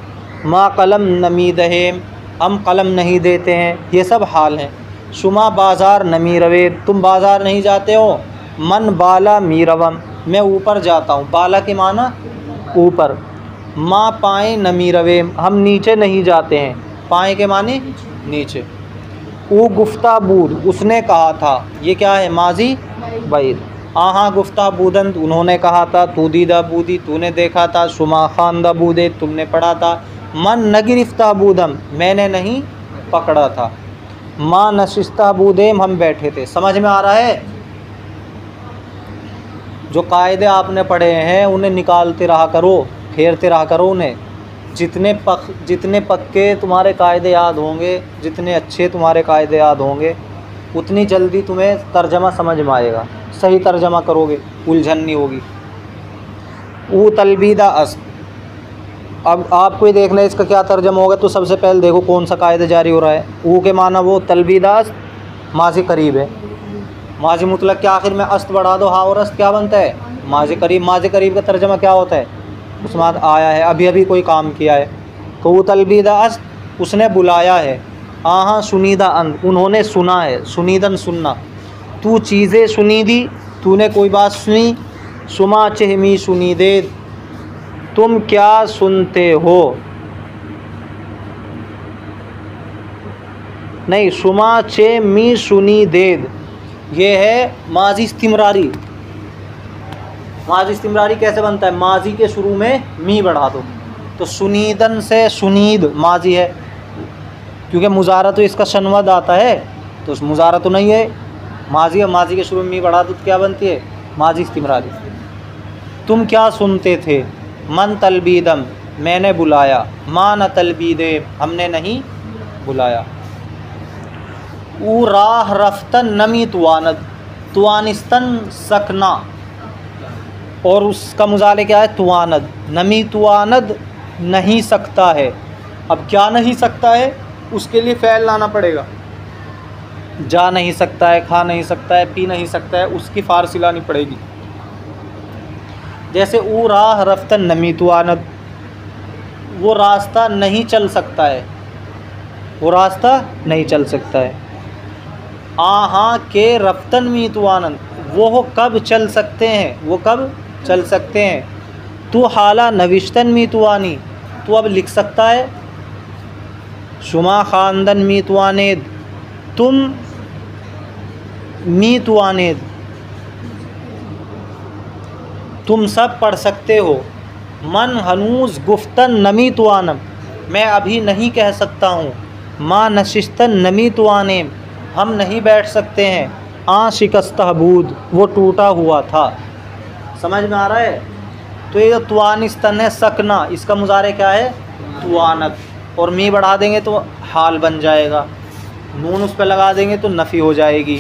माँ कलम नमी दहेम, हम कलम नहीं देते हैं, ये सब हाल हैं। शुमा बाज़ार नमी रवेद, तुम बाज़ार नहीं जाते हो। मन बाला मी रवम, मैं ऊपर जाता हूँ, बाला के माना ऊपर। माँ पाए नमी रवेम, हम नीचे नहीं जाते हैं, पाए के माने नीचे। ऊ गुफ्ता बूद, उसने कहा था, ये क्या है? माजी बैद। आहाँ गुफ्ता बूदंद, उन्होंने कहा था। तू दीदा बूदी, तूने देखा था। शुमा खानदा बूदे, तुमने पढ़ा था। मन नगिरफ्ता बूदम, मैंने नहीं पकड़ा था। माँ नशिस्ता बूदेम, हम बैठे थे। समझ में आ रहा है? जो कायदे आपने पढ़े हैं उन्हें निकालते रहा करो, फेरते रहा करो उन्हें। जितने पक्के तुम्हारे कायदे याद होंगे, जितने अच्छे तुम्हारे कायदे याद होंगे, उतनी जल्दी तुम्हें तर्जमा समझ में आएगा। सही तर्जमा करोगे, उलझन नहीं होगी। ऊ तलबीदा अस्ब, अब आपको ही देखना है इसका क्या तर्जमा होगा। तो सबसे पहले देखो कौन सा कायदा जारी हो रहा है। ऊ के माना वो तलबीदास्त माजी करीब है। माजी मुतलक के आखिर में अस्त बढ़ा दो, हाँ और अस्त क्या बनता है? माजी करीब। माजी करीब का तर्जमा क्या होता है? उसमें आया है, अभी अभी कोई काम किया है। तो वो तलबीदास्त उसने बुलाया है। हाँ सुनीदा अंद उन्होंने सुना है। सुनीदन सुनना। तू चीज़ें सुनी दी, तूने कोई बात सुनी। सुमा चहमी सुनी दे, तुम क्या सुनते हो। नहीं, सुमा चे मी सुनी देद, ये है माजी इस्तिमरारी। माजी इस्तिमरारी कैसे बनता है? माजी के शुरू में मी बढ़ा दो। तो सुनीदन से सुनीद माजी है, क्योंकि मुजारा तो इसका शनवद आता है, तो उस मुजारा तो नहीं है, माजी है। माजी के शुरू में मी बढ़ा दो तो क्या बनती है? माजी इस्तिमरारी। तुम क्या सुनते थे। मन तलबीदम मैंने बुलाया। मा न तलबीदे हमने नहीं बुलाया। ऊ राह रफ्तन नमी तुआनद, तुआनिस्तन सकना, और उसका मुजाले क्या है? तुआनद। नमी तुआनद नहीं सकता है। अब क्या नहीं सकता है? उसके लिए फ़ैल लाना पड़ेगा। जा नहीं सकता है, खा नहीं सकता है, पी नहीं सकता है, उसकी फ़ारसी लानी पड़ेगी। जैसे ऊ राह रफ्तन नमी तुआनद, वो रास्ता नहीं चल सकता है, वो रास्ता नहीं चल सकता है। आहाँ के रफ्तन मी तुआनद, वो कब चल सकते हैं, वो कब चल सकते हैं। तू हाला नविश्तन मी तुआनी, तू अब लिख सकता है। शुमा ख़ानदन मी तुआनेद, तुम मी तुआनेद, तुम सब पढ़ सकते हो। मन हनूज़ गुफ्तन नमी तुआनम, मैं अभी नहीं कह सकता हूँ। माँ नशिस्तन नमी तुआनेम, हम नहीं बैठ सकते हैं। आ शिकस्ता बूद, वो टूटा हुआ था। समझ में आ रहा है? तो ये जो तुआनिस्तन है सकना, इसका मुजारे क्या है? तुआनत। और मी बढ़ा देंगे तो हाल बन जाएगा, नून उस पर लगा देंगे तो नफ़ी हो जाएगी।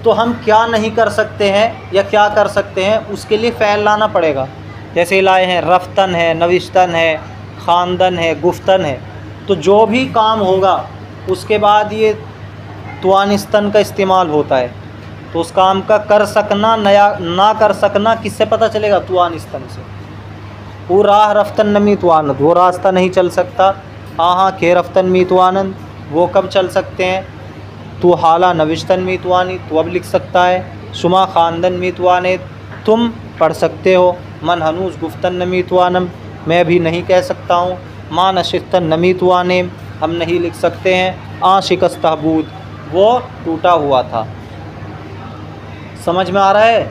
तो हम क्या नहीं कर सकते हैं या क्या कर सकते हैं, उसके लिए फ़ैल लाना पड़ेगा। जैसे लाए हैं रफ्तन है, नविश्तन है, ख़ानदन है, गुफ्तन है। तो जो भी काम होगा उसके बाद ये तुआनिस्तन का इस्तेमाल होता है। तो उस काम का कर सकना नया ना कर सकना किससे पता चलेगा? तुआनिस्तन से। वो राह रफ्तन नमी तुआनद, वो रास्ता नहीं चल सकता। हाँ के रफ्तन मी तुआनंद, वो कब चल सकते हैं। तू हाला नविश्तन मी तुआनी, तो अब लिख सकता है। शुमा ख़ानदन मी तुआनेद, तुम पढ़ सकते हो। मन हनूज़ गुफ्तन नमी तुआनम, मैं भी नहीं कह सकता हूँ। माँ नशिस्तन नमी तुआनेम, हम नहीं लिख सकते हैं। आ शिकस्तहबूद, वो टूटा हुआ था। समझ में आ रहा है?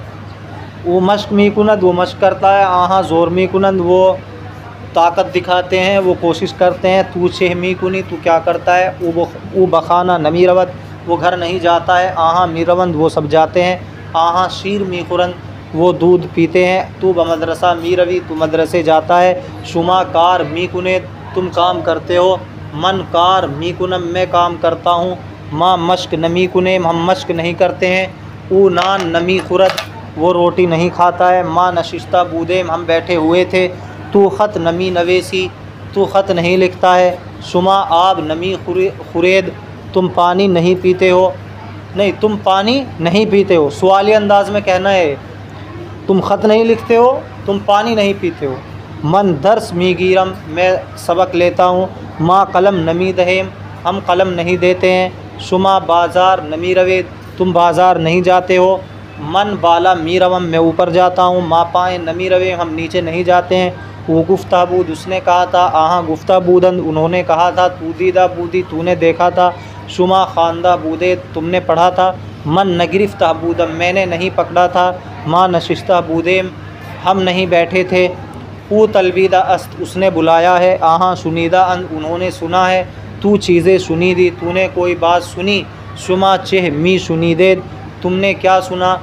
वो मश्क मी कुनद, वो मश्क करता है। आहाँ ज़ोर मी कुनद, वो ताकत दिखाते हैं, वो कोशिश करते हैं। तू छह मी कुनी, तू क्या करता है। वो बखाना नमी रवत, वो घर नहीं जाता है। आहाँ मी रवंद, वो सब जाते हैं। आहाँ शीर मी खुरंद, वो दूध पीते हैं। तू बमदरसा मी रवी, तू मदरसे जाता है। शुमा कार मी कुनेद, तुम काम करते हो। मन कार मी कुनम, मैं काम करता हूँ। माँ मश्क नमी कुनेम, हम मश्क नहीं करते हैं। ऊ नान नमी खुरद, वो रोटी नहीं खाता है। माँ नशिस्ता बूदेम, हम बैठे हुए थे। तू ख़त नमी नवेसी, तू ख़त नहीं लिखता है। शुमा आब नमी खुरेद, तुम पानी नहीं पीते हो। नहीं, तुम पानी नहीं पीते हो, सवाली अंदाज में कहना है। तुम ख़त नहीं लिखते हो, तुम पानी नहीं पीते हो। मन दर्स मी गिरम, मैं सबक लेता हूँ। माँ कलम नमी दहेम, हम कलम नहीं देते हैं। शुमा बाज़ार नमी रवेद, तुम बाज़ार नहीं जाते हो। मन बाला मी रवम, मैं ऊपर जाता हूँ। माँ पाए नमी रवे, हम नीचे नहीं जाते हैं। वो गुफ्ताबूद, उसने कहा था। आहाँ गुफ्ताबूदन, उन्होंने कहा था। तू दीदा बूदी, तूने देखा था। शुमा ख़ानदा बूदे, तुमने पढ़ा था। मन नगिरफ्ता बूदम, मैंने नहीं पकड़ा था। माँ नशिस्ता बूदेम, हम नहीं बैठे थे। ऊ तलबीदा अस्त, उसने बुलाया है। आहाँ सुनीदा अन, उन्होंने सुना है। तू चीज़ें सुनी दी, तूने कोई बात सुनी। शुमा चेह मी सुनी दे, तुमने क्या सुना,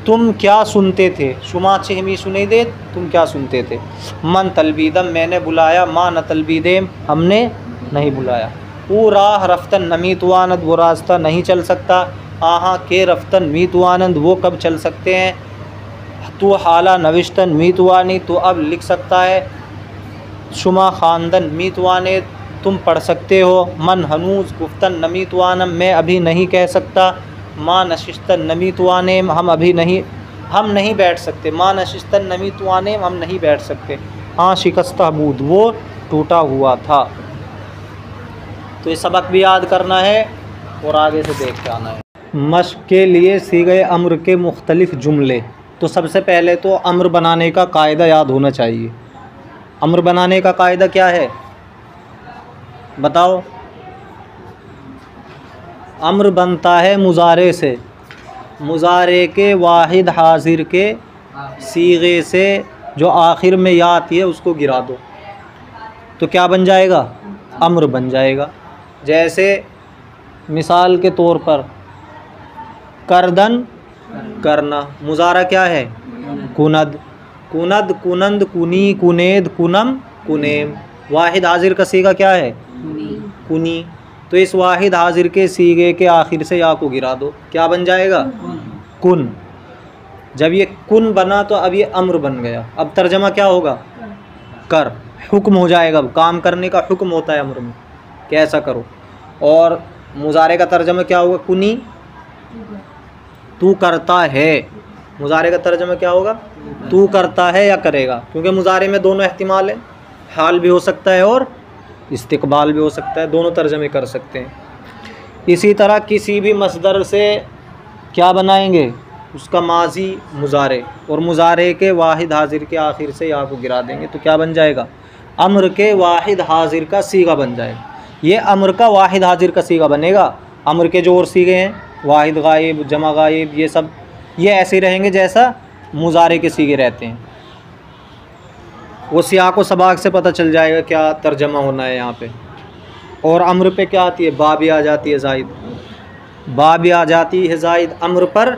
तुम क्या सुनते थे। शुमा चेह मी सुनी दे, तुम क्या सुनते थे। मन तलबीदम, मैंने बुलाया। माँ न तलबीदेम, हमने नहीं बुलाया। वो राह रफ्तन नमी तुआनंद, वो रास्ता नहीं चल सकता। आहाँ के रफ्तन मी तुआनंद, वो कब चल सकते हैं। तू हाला नविश्तन मी तुआनी, तो अब लिख सकता है। शुमा ख़ानदन मीतवाने तुम पढ़ सकते हो। मन हनूज गुफ्तन नमीतवानम मैं अभी नहीं कह सकता। माँ नशिस्तन नमीतवाने हम नहीं बैठ सकते। माँ नशिस्तन नमीतवाने हम नहीं बैठ सकते। हाँ शिकस्ता बूद वो टूटा हुआ था। तो ये सबक भी याद करना है और आगे से देख के आना है। मश्क के लिए सीगे अम्र के मुख्तलिफ़ जुमले। तो सबसे पहले तो अम्र बनाने का कायदा याद होना चाहिए। अम्र बनाने का कायदा क्या है बताओ। अम्र बनता है मुजारे से। मुजारे के वाहिद हाजिर के सीगे से जो आखिर में या आती है उसको गिरा दो तो क्या बन जाएगा, अम्र बन जाएगा। जैसे मिसाल के तौर पर करदन करना, मुजारा क्या है कुनद, कुनद कुनंद कुनी कुनेद कुनम कुनेम। वाहिद हाजिर का सीगा क्या है कुनी। तो इस वाहिद हाजिर के सीगे के आखिर से या को गिरा दो, क्या बन जाएगा कुन। जब ये कुन बना तो अब ये अम्र बन गया। अब तर्जमा क्या होगा कर, हुक्म हो जाएगा। काम करने का हुक्म होता है अम्र में कि ऐसा करो। और मुजारे का तर्जमा क्या होगा कुनी तू करता है। मुजारे का तर्जमा क्या होगा तू करता है या करेगा, क्योंकि मुजारे में दोनों एहतिमाल है, हाल भी हो सकता है और इस्तिकबाल भी हो सकता है, दोनों तर्जमे कर सकते हैं। इसी तरह किसी भी मसदर से क्या बनाएंगे उसका माजी मुजारे, और मुजारे के वाहिद हाजिर के आखिर से या को गिरा देंगे तो क्या बन जाएगा अम्र के वाहिद हाजिर का सीगा बन जाएगा। ये अम्र का वाहिद हाजिर का सीगा बनेगा। अम्र के जो और सीगे हैं वाहिद गायब जमा गायब ये सब ये ऐसे रहेंगे जैसा मुजारे के सीगे रहते हैं। वो सियाक व सबाक से पता चल जाएगा क्या तर्जमा होना है यहाँ पे। और अम्र पे क्या आती है बा भी आ जाती है जायद, बा भी आ जाती है जायद अम्र पर।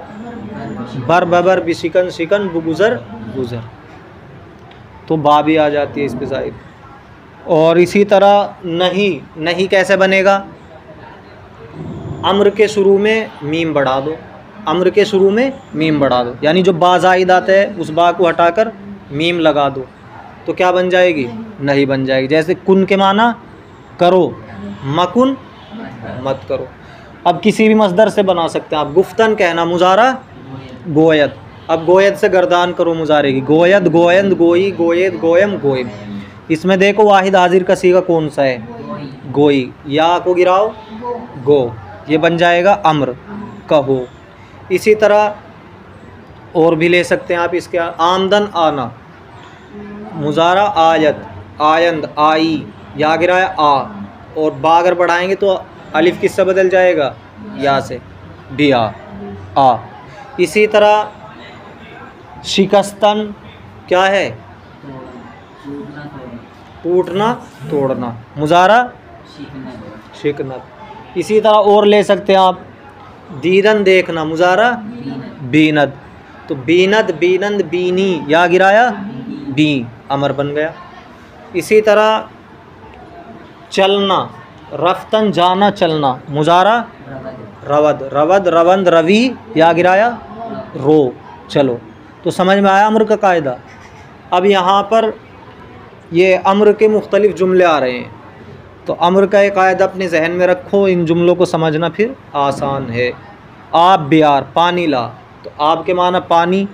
बर बबर बिशिकन शिकन बुगुज़र गुज़र, तो बा भी आ जाती है इस पे जायद। और इसी तरह नहीं, नहीं कैसे बनेगा अम्र के शुरू में मीम बढ़ा दो, अम्र के शुरू में मीम बढ़ा दो, यानी जो बा जायद आता है उस बा को हटाकर मीम लगा दो तो क्या बन जाएगी नहीं बन जाएगी। जैसे कुन के माना करो, मकुन मत करो। अब किसी भी मसदर से बना सकते हैं आप। गुफ्तन कहना मुजारा गोयद, अब गोयद से गर्दान करो मुजारे की, गोयद गोयंद गोई गोयद गोयम गोयब। इसमें देखो वाहिद हाजिर का सीगा कौन सा है गोई, या को गिराओ गो, ये बन जाएगा अम्र कहो। इसी तरह और भी ले सकते हैं आप इसके आमदन आना, मुजारा आयत आयंद आई, या गिराया आ, और बा अगर बढ़ाएंगे तो अलिफ किससे बदल जाएगा या से बिया आ। इसी तरह शिकस्तन क्या है टूटना तोड़ना, मुजारा शिकनत। इसी तरह और ले सकते हैं आप दीदन देखना, मुजारा बीनद, तो बीनद बीनंद बीनी, या गिराया बी, अमर बन गया। इसी तरह चलना रफ्तन जाना चलना, मुजारा रवद रवद रवंद रवी, या गिराया रो चलो। तो समझ में आया अम्र का कायदा। अब यहाँ पर ये अम्र के मुख्तलिफ़ जुमले आ रहे हैं तो अम्र का एक कायदा अपने जहन में रखो, इन जुमलों को समझना फिर आसान है। आप बियार पानी ला, तो आप के माना पानी,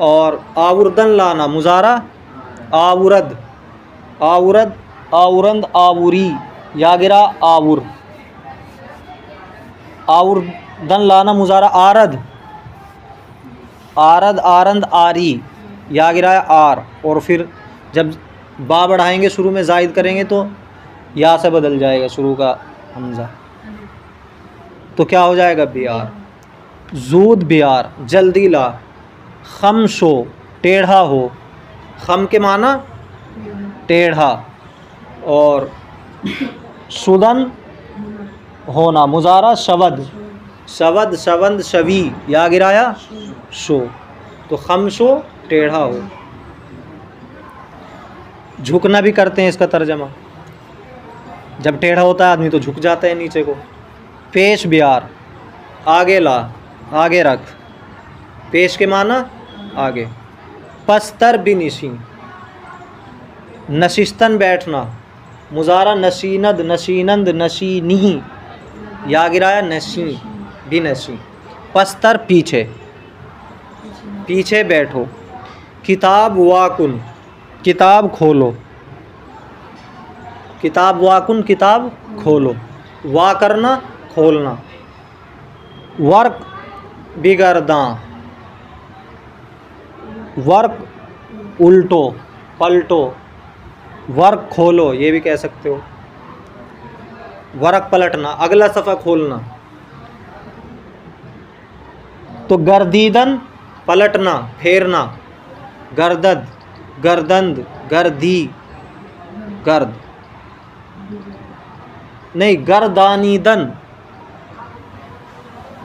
और आवर्दन लाना मुजारा आवर्द आवर्द आवर्ंद आवुरी, या गिरा आवुर, आवर्दन लाना मुजारा आरद आरद आरंद आरी, या गिराया आर। और फिर जब बा बढ़ाएंगे शुरू में जायद करेंगे तो या से बदल जाएगा शुरू का हमज़ा, तो क्या हो जाएगा बियार। जूद बियार जल्दी ला, खम शो टेढ़ा हो, खम के माना टेढ़ा, और शुदन होना मुजारा शवद शवद शवंद शवी, या गिराया शो, तो खम शो टेढ़ा हो। झुकना भी करते हैं इसका तर्जमा, जब टेढ़ा होता है आदमी तो झुक जाता है नीचे को। पेश बियार आगे ला आगे रख, पेश के माना आगे। पस्तर बिनिशी नशिस्तन बैठना, मुजारा नशीनद नशीनंद नशीनी, या गिराया नशी भी नशी। पस्तर पीछे, पीछे बैठो। किताब वाकुन, किताब खोलो, किताब वाकुन किताब खोलो, वा करना खोलना। वर्क बिगरदा, वर्क उल्टो पलटो, वर्क खोलो ये भी कह सकते हो। वर्क पलटना, अगला सफ़ा खोलना। तो गर्दीदन पलटना फेरना, गर्दद गर्दंद गर्दी गर्द नहीं, गर्दानीदन,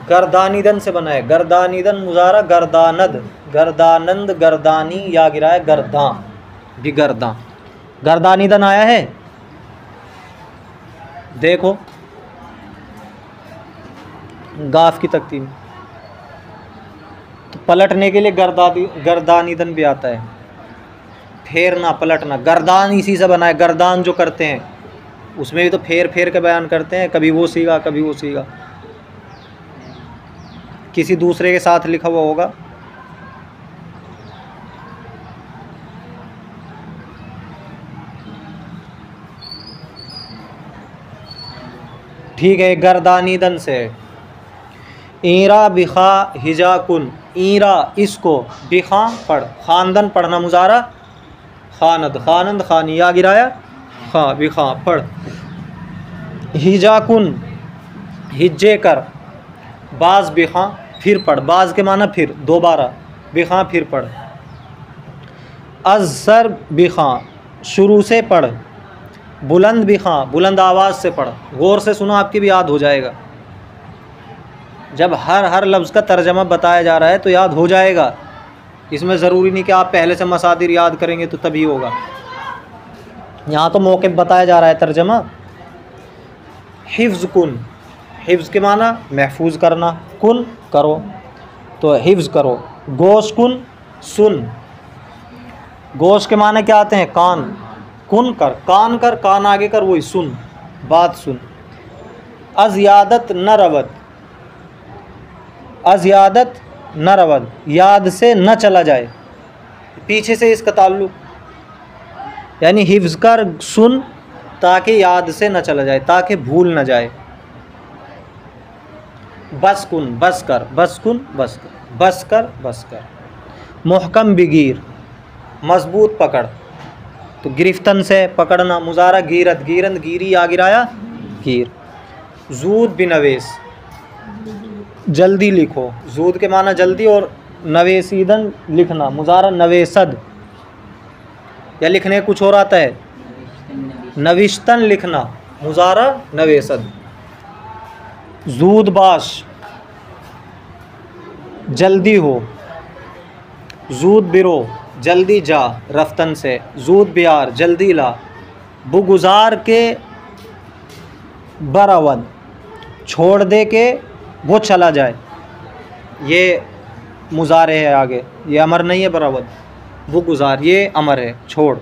गर्दानीदन से बना है। गर्दानीदन मुजारा गर्दानद, गर्दानंद गर्दानी, या गिराया गर्दा भी गर्दा। गर्दानीदन आया है, देखो गाफ की तख्ती में। तो पलटने के लिए गर्दानीदन भी आता है, फेरना पलटना। गर्दान इसी से बना है, गर्दान जो करते हैं उसमें भी तो फेर फेर के बयान करते हैं, कभी वो सीगा कभी वो सीगा, किसी दूसरे के साथ लिखा हुआ होगा। ठीक है, गर्दानीदन से। ईरा बिखा हिजाकुन, ईरा इसको, बिखा पढ़, खानदन पढ़ना मुजारा खानद खानंद खानी, या गिराया खा बिखा पढ़। हिजाकुन हिज्जे कर, बाज बिखा फिर पढ़, बाज के माना फिर दोबारा, बिखा फिर पढ़। अज़र बिखा शुरू से पढ़, बुलंद बिखा बुलंद आवाज़ से पढ़। गौर से सुनो, आपकी भी याद हो जाएगा। जब हर लफ्ज़ का तर्जमा बताया जा रहा है तो याद हो जाएगा। इसमें ज़रूरी नहीं कि आप पहले से मसादिर याद करेंगे तो तभी होगा। यहाँ तो मौके पर बताया जा रहा है तर्जमा। हिफ्ज़ कुन, हिफ्ज़ के माना महफूज करना, कुन करो, तो हिफ्ज़ करो। गोश कुन सुन, गोश के माना क्या आते हैं, कान। कुन कर, कान कर, कान आगे कर, वही सुन, बात सुन। अज़यादत न रवत, अज़यादत न रवत, याद से न चला जाए, पीछे से इसका ताल्लुक, यानी हिफ्ज़ कर सुन ताकि याद से न चला जाए, ताकि भूल न जाए। बस कुन बस कर, बस कुन बस कर, बस कर बस कर। मुहकम बिगीर मजबूत पकड़, तो गिरफ्तन से पकड़ना, मुजारा गिरत गिरंद गिरी, या गिराया गिर। जूद बिनवेस जल्दी लिखो, जूद के माना जल्दी, और नवेसीदन लिखना, मुजारा नवेसद, या लिखने कुछ और आता है, नविश्तन लिखना, मुजारा नवेसद। जूद बाश जल्दी हो, जूद बिरो जल्दी जा रफ्तन से, जूद बियार जल्दी ला। बुगुजार के बरावद छोड़ दे के वो चला जाए, ये मुजारे है आगे, ये अमर नहीं है बरावद। बुगुजार ये अमर है, छोड़।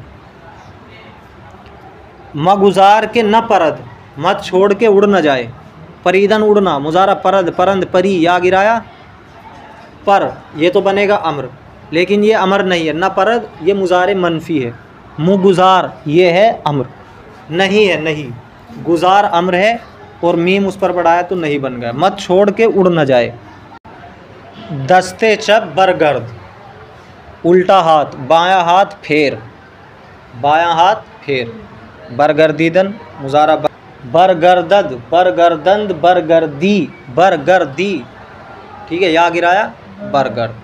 मगुजार के न परद, मत छोड़ के उड़ न जाए, परीदन उड़ना, मुजारा परद परंद परी, या गिराया पर, ये तो बनेगा अमर, लेकिन ये अमर नहीं है। न परद ये मुजारे मनफी है, मुगुजार ये है अमर, नहीं है नहीं, गुजार अमर है और मीम उस पर बढ़ाया तो नहीं बन गया। मत छोड़ के उड़ न जाए। दस्ते चप बरगर्द उल्टा हाथ, बायां हाथ फेर, बायां हाथ फेर। बरगर्दीदन मुजारा बरगर्दद बरगर्दंद बरगर्दी बरगर्दी, ठीक है, या गिराया बरगर्द।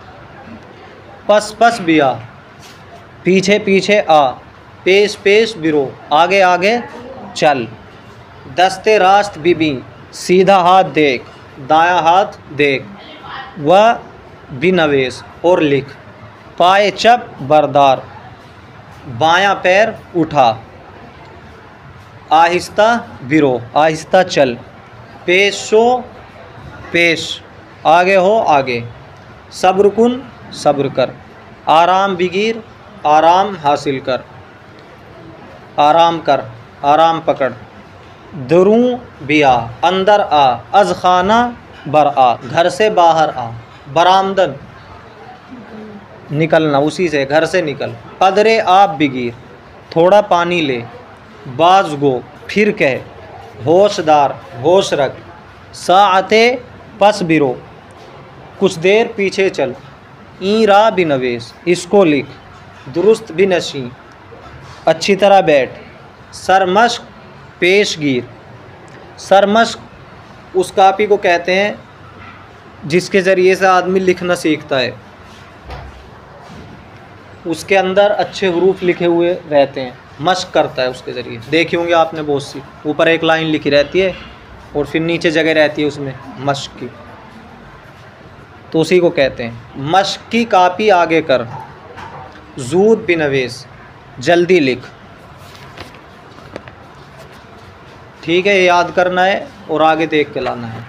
पस पस बिया पीछे पीछे आ, पेश पेश बिरो आगे आगे चल। दस्ते रास्त बीबी सीधा हाथ देख, दायां हाथ देख, वह बिनवेश और लिख। पाए चप बरदार बायां पैर उठा, आहिस्ता बिरो आहिस्ता चल। पेशो पेश आगे हो आगे। सब्र कुन सब्र कर, आराम बिगीर आराम हासिल कर। आराम कर, आराम पकड़। दरूं बिया, अंदर आ। अज खाना बर आ, घर से बाहर आ। बरामदन, निकलना, उसी से, घर से निकल। कदरे आप बिगीर, थोड़ा पानी ले। बाज गो, फिर कह। होशदार, होश रख। साआते पस बिरो, कुछ देर पीछे चल। ई रा बिनवेश, इसको लिख। दुरुस्त बिनशी, अच्छी तरह बैठ। सरमश्क पेशगीर, सरमश्क उस कापी को कहते हैं जिसके ज़रिए से आदमी लिखना सीखता है, उसके अंदर अच्छे हरूफ लिखे हुए रहते हैं, मश्क करता है उसके ज़रिए। देखी होंगे आपने बहुत सी, ऊपर एक लाइन लिखी रहती है और फिर नीचे जगह रहती है उसमें मश्क की, तो उसी को कहते हैं। मश्क की कापी आगे कर। जूद बिनवेश, जल्दी लिख। ठीक है, याद करना है और आगे देख के लाना है।